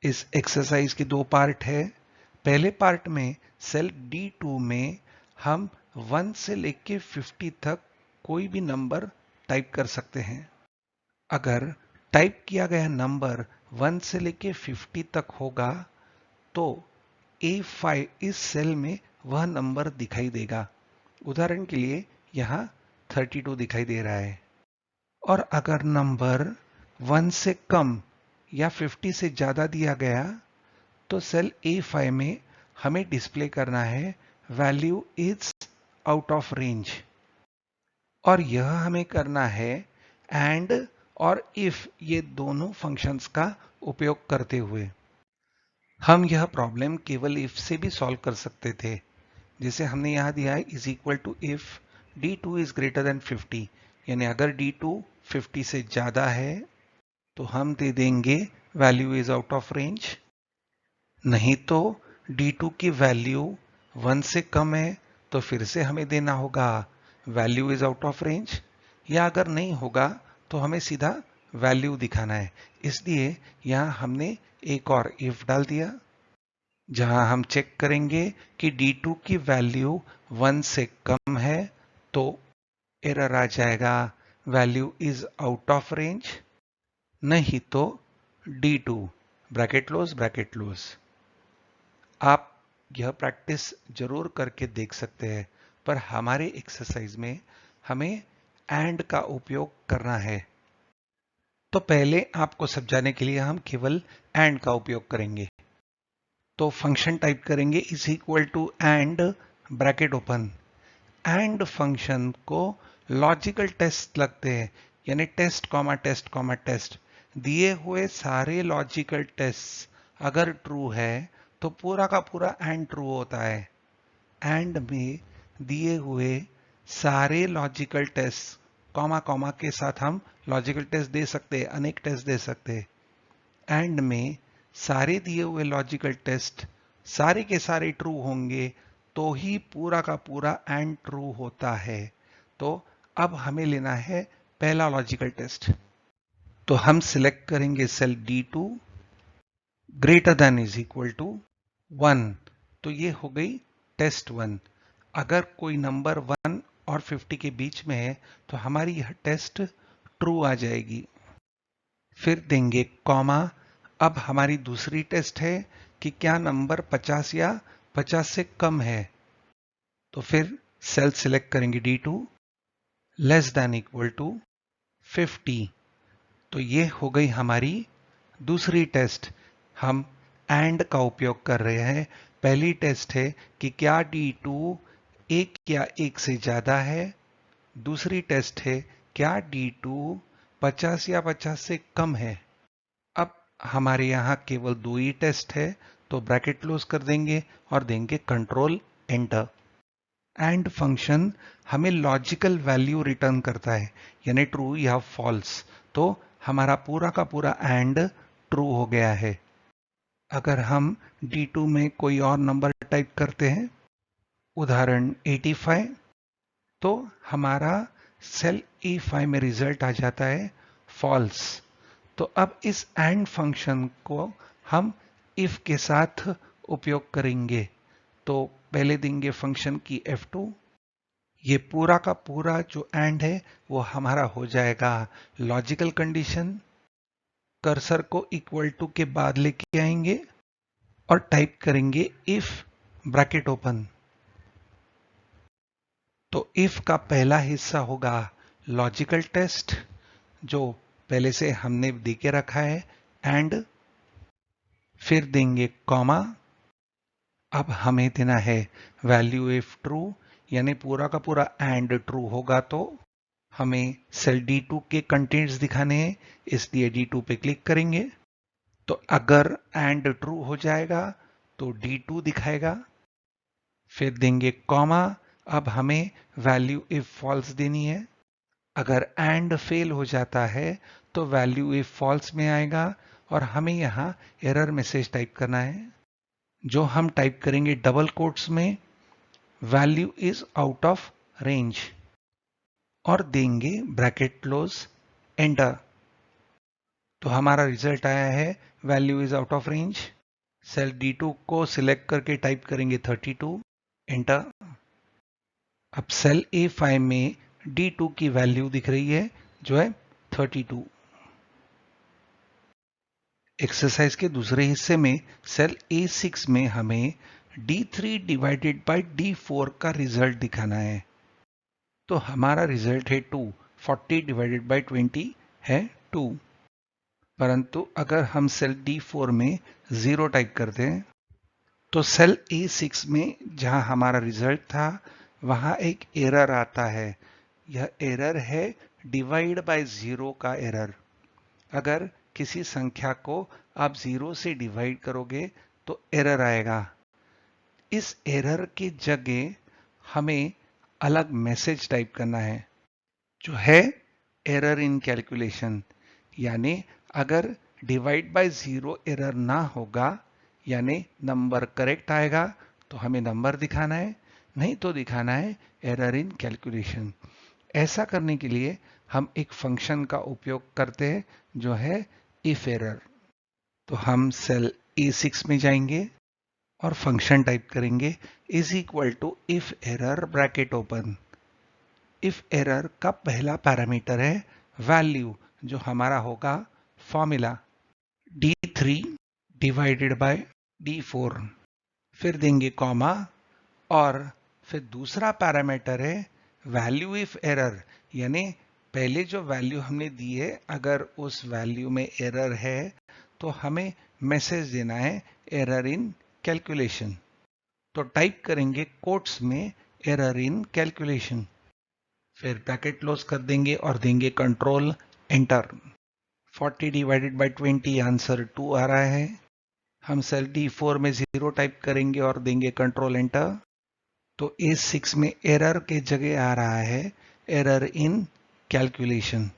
इस एक्सरसाइज के दो पार्ट है। पहले पार्ट में सेल D2 में हम 1 से लेके 50 तक कोई भी नंबर टाइप कर सकते हैं। अगर टाइप किया गया नंबर 1 से लेके 50 तक होगा तो A5 इस सेल में वह नंबर दिखाई देगा। उदाहरण के लिए यहाँ 32 दिखाई दे रहा है। और अगर नंबर 1 से कम या 50 से ज्यादा दिया गया तो सेल A5 में हमें डिस्प्ले करना है value is out of range. और यह हमें करना है एंड और इफ ये दोनों फंक्शंस का उपयोग करते हुए। हम यह प्रॉब्लम केवल इफ से भी सॉल्व कर सकते थे। जैसे हमने यहां दिया है is equal to if D2 is greater than 50, यानी अगर D2 50 से ज्यादा है तो हम दे देंगे value is out of range. नहीं तो D2 की वैल्यू 1 से कम है तो फिर से हमें देना होगा value is out of range, या अगर नहीं होगा तो हमें सीधा वैल्यू दिखाना है। इसलिए यहां हमने एक और इफ डाल दिया जहां हम चेक करेंगे कि D2 की वैल्यू 1 से कम है तो एरर आ जाएगा value is out of range, नहीं तो D2 ब्रैकेट क्लोज। आप यह प्रैक्टिस जरूर करके देख सकते हैं, पर हमारे एक्सरसाइज में हमें एंड का उपयोग करना है। तो पहले आपको समझाने के लिए हम केवल एंड का उपयोग करेंगे। तो फंक्शन टाइप करेंगे is equal to and bracket open. And function को लॉजिकल टेस्ट लगते हैं, यानी test comma test comma test. दिए हुए सारे लॉजिकल टेस्ट अगर ट्रू है तो पूरा का पूरा एंड ट्रू होता है। एंड में दिए हुए सारे लॉजिकल टेस्ट कॉमा कॉमा के साथ हम लॉजिकल टेस्ट दे सकते हैं, अनेक टेस्ट दे सकते हैं। एंड में सारे दिए हुए लॉजिकल टेस्ट सारे के सारे ट्रू होंगे तो ही पूरा का पूरा एंड ट्रू होता है। तो अब हमें लेना है पहला लॉजिकल टेस्ट। तो हम सिलेक्ट करेंगे cell D2 greater than is equal to 1। तो ये हो गई टेस्ट 1। अगर कोई नंबर 1 और 50 के बीच में है तो हमारी यह टेस्ट ट्रू आ जाएगी। फिर देंगे कॉमा। अब हमारी दूसरी टेस्ट है कि क्या नंबर 50 या 50 से कम है। तो फिर सेल सिलेक्ट करेंगे D2 less than equal to 50। तो ये हो गई हमारी दूसरी टेस्ट। हम एंड का उपयोग कर रहे हैं। पहली टेस्ट है कि क्या D2 एक या एक से ज्यादा है। दूसरी टेस्ट है क्या D2 50 या 50 से कम है। अब हमारे यहां केवल दो ही टेस्ट है तो ब्रैकेट क्लोज कर देंगे और देंगे कंट्रोल एंटर। एंड फंक्शन हमें लॉजिकल वैल्यू रिटर्न करता है, यानी ट्रू या फॉल्स। तो हमारा पूरा का पूरा एंड ट्रू हो गया है। अगर हम D2 में कोई और नंबर टाइप करते हैं, उदाहरण 85, तो हमारा सेल E5 में रिजल्ट आ जाता है फॉल्स। तो अब इस एंड फंक्शन को हम इफ के साथ उपयोग करेंगे। तो पहले देंगे फंक्शन की F2। ये पूरा का पूरा जो एंड है वो हमारा हो जाएगा लॉजिकल कंडीशन। कर्सर को इक्वल टू के बाद लेके आएंगे और टाइप करेंगे इफ ब्रैकेट ओपन। तो इफ का पहला हिस्सा होगा लॉजिकल टेस्ट जो पहले से हमने दे के रखा है एंड, फिर देंगे कॉमा। अब हमें देना है वैल्यू इफ ट्रू, यानी पूरा का पूरा एंड ट्रू होगा तो हमें सेल D2 के कंटेंट्स दिखाने हैं, इसलिए D2 पे क्लिक करेंगे। तो अगर एंड ट्रू हो जाएगा तो D2 दिखाएगा। फिर देंगे कॉमा। अब हमें वैल्यू इफ फॉल्स देनी है। अगर एंड फेल हो जाता है तो वैल्यू इफ फॉल्स में आएगा और हमें यहां एरर मैसेज टाइप करना है, जो हम टाइप करेंगे डबल कोट्स में value is out of range और देंगे ब्रैकेट क्लोज एंटर। तो हमारा रिजल्ट आया है value is out of range. Cell D2 को सिलेक्ट करके टाइप करेंगे 32, एंटर। अब सेल A5 में D2 की वैल्यू दिख रही है जो है 32। एक्सरसाइज के दूसरे हिस्से में सेल A6 में हमें D3 डिवाइडेड बाय D4 का रिजल्ट दिखाना है। तो हमारा रिजल्ट है 2, 40 डिवाइडेड बाय 20 है 2। परंतु अगर हम सेल D4 में 0 टाइप करते हैं तो सेल A6 में जहां हमारा रिजल्ट था वहां एक एरर आता है। यह एरर है डिवाइड बाय 0 का एरर। अगर किसी संख्या को आप 0 से डिवाइड करोगे तो एरर आएगा। इस एरर की जगह हमें अलग मैसेज टाइप करना है जो है एरर इन कैलकुलेशन। यानी अगर डिवाइड बाय 0 एरर ना होगा यानी नंबर करेक्ट आएगा तो हमें नंबर दिखाना है, नहीं तो दिखाना है एरर इन कैलकुलेशन। ऐसा करने के लिए हम एक फंक्शन का उपयोग करते हैं जो है इफ एरर। तो हम सेल A6 में जाएंगे और फंक्शन टाइप करेंगे is equal to if error bracket open. If error का पहला पैरामीटर है वैल्यू जो हमारा होगा formula D3 divided by D4, फिर देंगे कॉमा और फिर दूसरा पैरामीटर है वैल्यू इफ एरर। यानी पहले जो वैल्यू हमने दी है अगर उस वैल्यू में एरर है तो हमें मैसेज देना है एरर इन कैलकुलेशन। तो टाइप करेंगे कोट्स में एरर इन कैलकुलेशन, फिर ब्रैकेट क्लोज कर देंगे और देंगे control enter. 40 divided by 20 answer 2 आ रहा है। हम सेल D4 में 0 टाइप करेंगे और देंगे कंट्रोल एंटर। तो A6 में एरर के जगह आ रहा है एरर इन कैलकुलेशन।